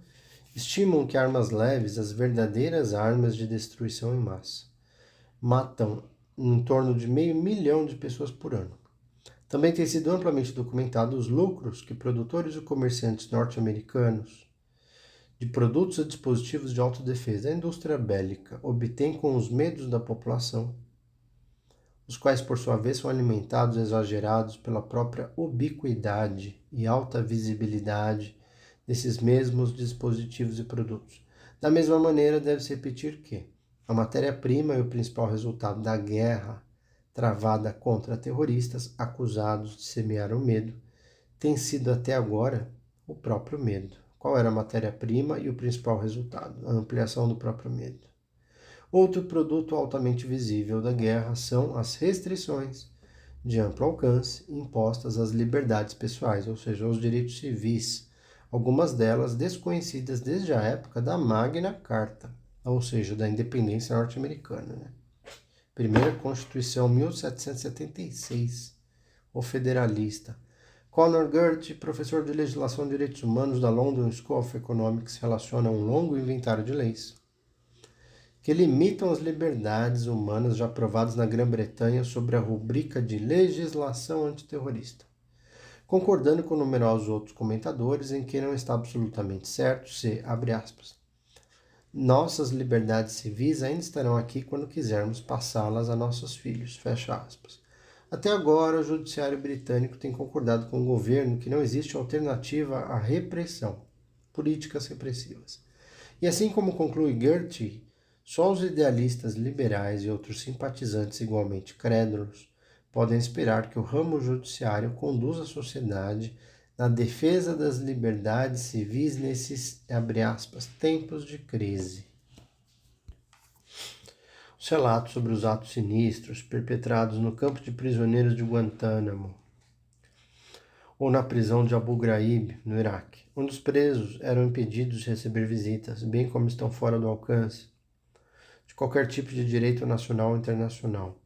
estimam que armas leves, as verdadeiras armas de destruição em massa, matam em torno de 500 mil de pessoas por ano. Também tem sido amplamente documentado os lucros que produtores e comerciantes norte-americanos de produtos e dispositivos de autodefesa da indústria bélica obtêm com os medos da população, os quais, por sua vez, são alimentados e exagerados pela própria ubiquidade e alta visibilidade desses mesmos dispositivos e produtos. Da mesma maneira, deve-se repetir que a matéria-prima e o principal resultado da guerra travada contra terroristas acusados de semear o medo, tem sido até agora o próprio medo. Qual era a matéria-prima e o principal resultado? A ampliação do próprio medo. Outro produto altamente visível da guerra são as restrições de amplo alcance impostas às liberdades pessoais, ou seja, aos direitos civis, algumas delas desconhecidas desde a época da Magna Carta, ou seja, da independência norte-americana. Primeira Constituição, 1776, o federalista. Conor Gert, professor de legislação e direitos humanos da London School of Economics, relaciona um longo inventário de leis que limitam as liberdades humanas já aprovadas na Grã-Bretanha sobre a rubrica de legislação antiterrorista, concordando com numerosos outros comentadores em que não está absolutamente certo se, abre aspas, nossas liberdades civis ainda estarão aqui quando quisermos passá-las a nossos filhos, fecha aspas. Até agora, o judiciário britânico tem concordado com o governo que não existe alternativa à repressão, políticas repressivas. E assim como conclui Gertie, só os idealistas liberais e outros simpatizantes igualmente crédulos podem esperar que o ramo judiciário conduza a sociedade na defesa das liberdades civis nesses, abre aspas, tempos de crise. Os relatos sobre os atos sinistros perpetrados no campo de prisioneiros de Guantánamo ou na prisão de Abu Ghraib, no Iraque, onde os presos eram impedidos de receber visitas, bem como estão fora do alcance de qualquer tipo de direito nacional ou internacional,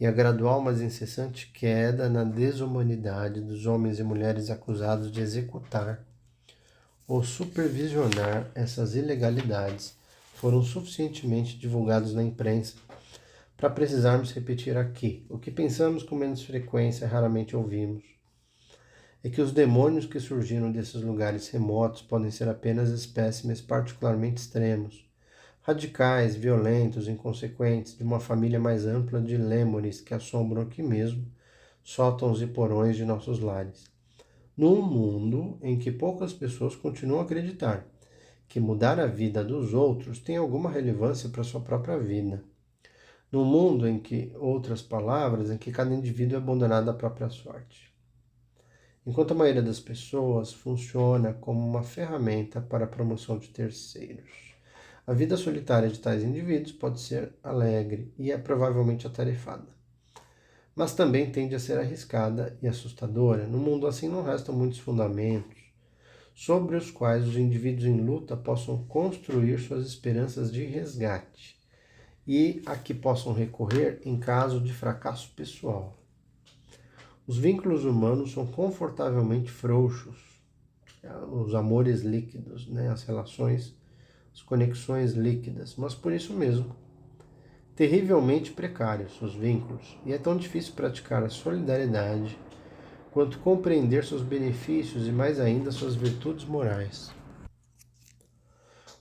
e a gradual, mas incessante queda na desumanidade dos homens e mulheres acusados de executar ou supervisionar essas ilegalidades foram suficientemente divulgados na imprensa para precisarmos repetir aqui. O que pensamos com menos frequência e raramente ouvimos é que os demônios que surgiram desses lugares remotos podem ser apenas espécimes particularmente extremos, radicais, violentos, inconsequentes, de uma família mais ampla de lêmures que assombram aqui mesmo, sótãos e porões de nossos lares. Num mundo em que poucas pessoas continuam a acreditar que mudar a vida dos outros tem alguma relevância para sua própria vida. Num mundo em que, outras palavras, em que cada indivíduo é abandonado à própria sorte. Enquanto a maioria das pessoas funciona como uma ferramenta para a promoção de terceiros. A vida solitária de tais indivíduos pode ser alegre e é provavelmente atarefada, mas também tende a ser arriscada e assustadora. No mundo assim não restam muitos fundamentos sobre os quais os indivíduos em luta possam construir suas esperanças de resgate e a que possam recorrer em caso de fracasso pessoal. Os vínculos humanos são confortavelmente frouxos, os amores líquidos, as relações, as conexões líquidas, mas por isso mesmo, terrivelmente precários os vínculos, e é tão difícil praticar a solidariedade quanto compreender seus benefícios e mais ainda suas virtudes morais.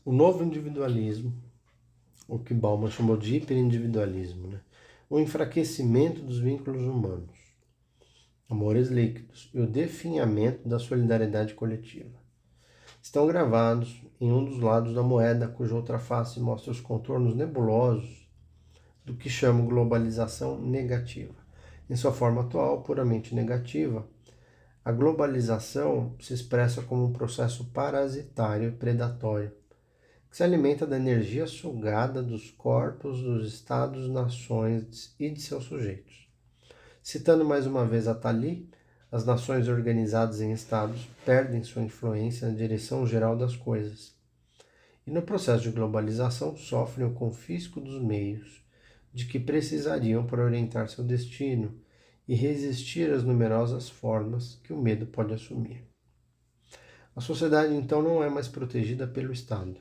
O novo individualismo, o que Bauman chamou de hiperindividualismo, o enfraquecimento dos vínculos humanos, amores líquidos e o definhamento da solidariedade coletiva estão gravados em um dos lados da moeda, cuja outra face mostra os contornos nebulosos do que chamo globalização negativa. Em sua forma atual, puramente negativa, a globalização se expressa como um processo parasitário e predatório, que se alimenta da energia sugada dos corpos dos Estados-nações e de seus sujeitos. Citando mais uma vez Attali, as nações organizadas em estados perdem sua influência na direção geral das coisas, e no processo de globalização sofrem o confisco dos meios de que precisariam para orientar seu destino e resistir às numerosas formas que o medo pode assumir. A sociedade então não é mais protegida pelo Estado,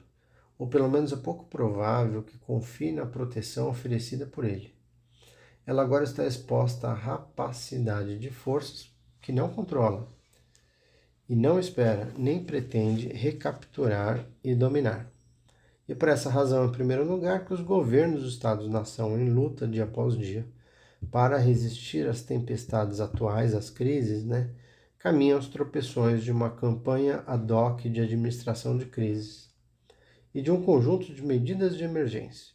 ou pelo menos é pouco provável que confie na proteção oferecida por ele. Ela agora está exposta à rapacidade de forças que não controla e não espera nem pretende recapturar e dominar. E por essa razão, em primeiro lugar, que os governos dos Estados-nação em luta dia após dia para resistir às tempestades atuais, às crises, caminham aos tropeções de uma campanha ad hoc de administração de crises e de um conjunto de medidas de emergência,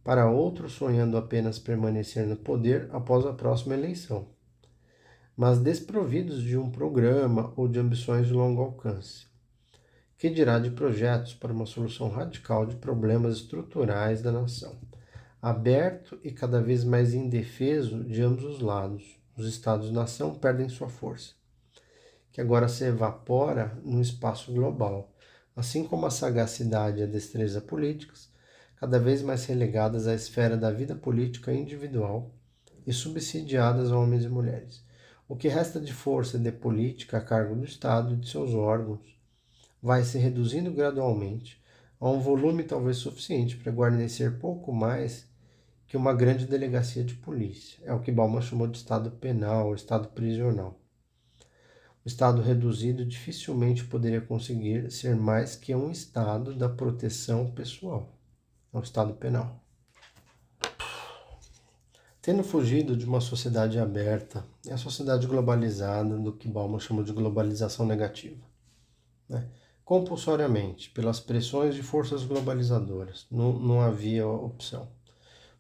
para outros sonhando apenas permanecer no poder após a próxima eleição, mas desprovidos de um programa ou de ambições de longo alcance. Que dirá de projetos para uma solução radical de problemas estruturais da nação? Aberto e cada vez mais indefeso de ambos os lados, os Estados-nação perdem sua força, que agora se evapora no espaço global, assim como a sagacidade e a destreza políticas, cada vez mais relegadas à esfera da vida política individual e subsidiadas a homens e mulheres. O que resta de força e de política a cargo do Estado e de seus órgãos vai se reduzindo gradualmente a um volume talvez suficiente para guarnecer pouco mais que uma grande delegacia de polícia. É o que Bauman chamou de Estado penal, Estado prisional. O Estado reduzido dificilmente poderia conseguir ser mais que um Estado da proteção pessoal. É o Estado penal. Tendo fugido de uma sociedade aberta e a sociedade globalizada, do que Bauman chamou de globalização negativa, compulsoriamente, pelas pressões de forças globalizadoras, não havia opção.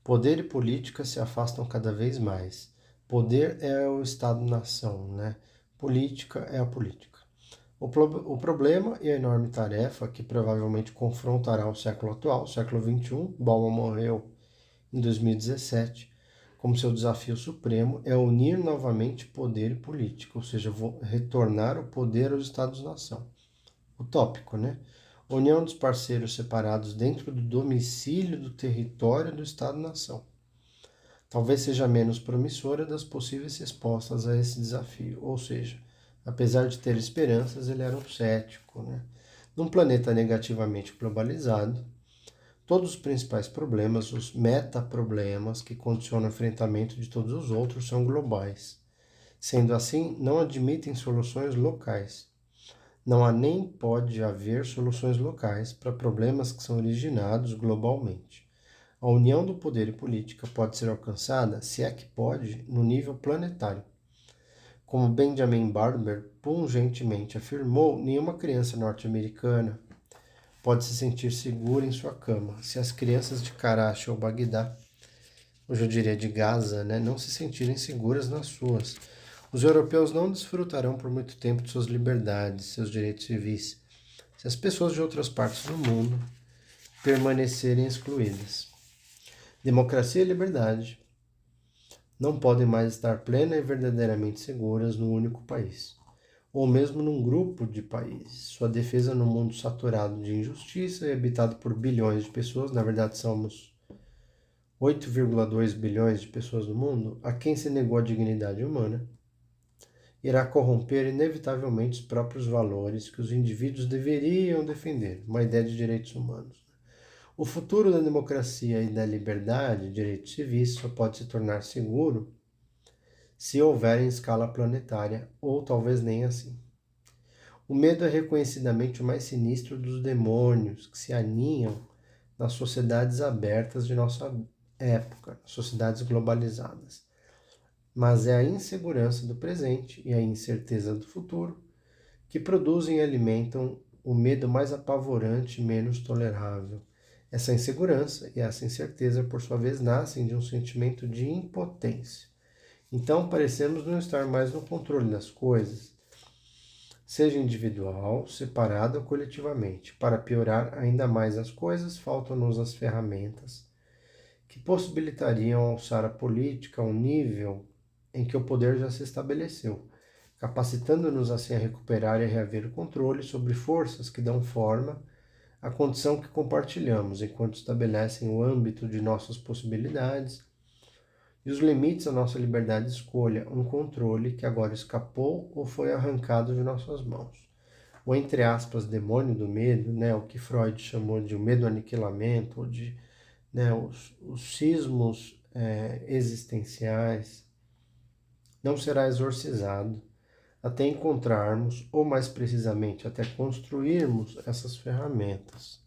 Poder e política se afastam cada vez mais. Poder é o Estado-nação, Política é a política. O problema e a enorme tarefa que provavelmente confrontará o século atual, o século XXI, Bauman morreu em 2017, como seu desafio supremo, é unir novamente poder e política, ou seja, retornar o poder aos Estados-nação. Utópico, União dos parceiros separados dentro do domicílio do território do Estado-nação. Talvez seja menos promissora das possíveis respostas a esse desafio, ou seja, apesar de ter esperanças, ele era um cético, Num planeta negativamente globalizado, todos os principais problemas, os metaproblemas que condicionam o enfrentamento de todos os outros são globais. Sendo assim, não admitem soluções locais. Não há nem pode haver soluções locais para problemas que são originados globalmente. A união do poder e política pode ser alcançada, se é que pode, no nível planetário. Como Benjamin Barber pungentemente afirmou, nenhuma criança norte-americana pode se sentir segura em sua cama se as crianças de Karachi ou Bagdá, hoje eu diria de Gaza, não se sentirem seguras nas suas. Os europeus não desfrutarão por muito tempo de suas liberdades, seus direitos civis, se as pessoas de outras partes do mundo permanecerem excluídas. Democracia e liberdade não podem mais estar plena e verdadeiramente seguras num único país, ou mesmo num grupo de países. Sua defesa no mundo saturado de injustiça e habitado por bilhões de pessoas, na verdade somos 8,2 bilhões de pessoas no mundo, a quem se negou a dignidade humana, irá corromper inevitavelmente os próprios valores que os indivíduos deveriam defender, uma ideia de direitos humanos. O futuro da democracia e da liberdade, direitos civis, só pode se tornar seguro se houver em escala planetária, ou talvez nem assim. O medo é reconhecidamente o mais sinistro dos demônios que se aninham nas sociedades abertas de nossa época, sociedades globalizadas. Mas é a insegurança do presente e a incerteza do futuro que produzem e alimentam o medo mais apavorante e menos tolerável. Essa insegurança e essa incerteza, por sua vez, nascem de um sentimento de impotência. Então, parecemos não estar mais no controle das coisas, seja individual, separado ou coletivamente. Para piorar ainda mais as coisas, faltam-nos as ferramentas que possibilitariam alçar a política a um nível em que o poder já se estabeleceu, capacitando-nos assim a recuperar e a reaver o controle sobre forças que dão forma à condição que compartilhamos, enquanto estabelecem o âmbito de nossas possibilidades e os limites à nossa liberdade de escolha, um controle que agora escapou ou foi arrancado de nossas mãos. O, entre aspas, demônio do medo, o que Freud chamou de o medo-aniquilamento, ou de os cismos existenciais, não será exorcizado até encontrarmos, ou mais precisamente, até construirmos essas ferramentas.